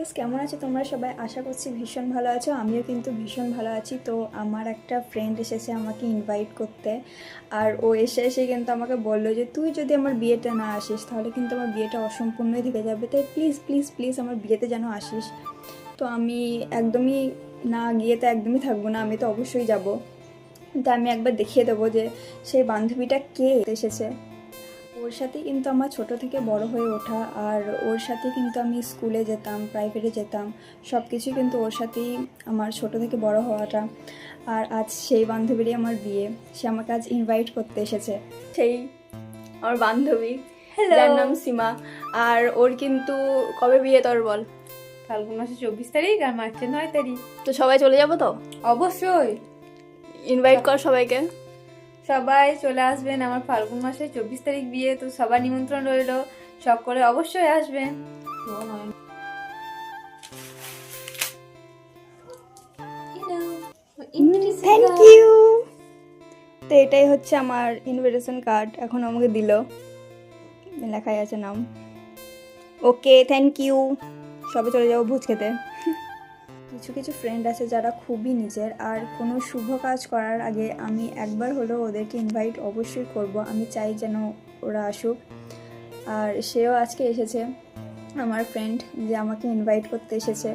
Guys, কেমন আছো তোমরা সবাই? আশা করছি ভীষণ ভালো আছো। আমিও কিন্তু ভীষণ ভালো আছি। তো আমার একটা ফ্রেন্ড এসেছে আমাকে ইনভাইট করতে, আর ও এসে কিন্তু আমাকে বললো যে তুই যদি আমার বিয়েতে না আসিস তাহলে কিন্তু আমার বিয়েটা অসম্পূর্ণই থেকে যাবে, তাই প্লিজ প্লিজ প্লিজ আমার বিয়েতে যেন আসিস। তো আমি একদমই না গিয়ে তো একদমই থাকবো না, আমি তো অবশ্যই যাব। তো আমি একবার দেখিয়ে দেবো যে সেই বান্ধবীটা কে এসেছে। ওর সাথেই কিন্তু আমার ছোট থেকে বড় হয়ে ওঠা, আর ওর সাথে কিন্তু আমি স্কুলে যেতাম, প্রাইভেটে যেতাম, সব কিছুই কিন্তু ওর সাথেই আমার ছোট থেকে বড় হওয়াটা। আর আজ সেই বান্ধবীরই আমার বিয়ে। সে আমাকে আজ ইনভাইট করতে এসেছে, সেই আমার বান্ধবী যার নাম সীমা। আর ওর কিন্তু কবে বিয়ে তোর বল? ফাল্গুন মাসে 24 তারিখ আর মার্চের 9 তারিখ। তো সবাই চলে যাবো তো? অবশ্যই ইনভাইট কর সবাইকে। সবাই চলে আসবেন, আমার ফাল্গুন মাসে 24 তারিখ বিয়ে, তো সবার নিমন্ত্রণ রইলো, সকলে অবশ্যই আসবেন। Thank you. তো এটাই হচ্ছে আমার ইনভিটেশন কার্ড, এখন আমাকে দিল, লেখাই আছে নাম। ওকে, থ্যাংক ইউ। সবে চলে যাবো ভোজ খেতে। কিছু কিছু ফ্রেন্ড আছে যারা খুবই নিজের, আর কোনো শুভ কাজ করার আগে আমি একবার হলেও ওদেরকে ইনভাইট অবশ্যই করব। আমি চাই যেন ওরা আসুক, আর সেও আজকে এসেছে, আমার ফ্রেন্ড যে আমাকে ইনভাইট করতে এসেছে।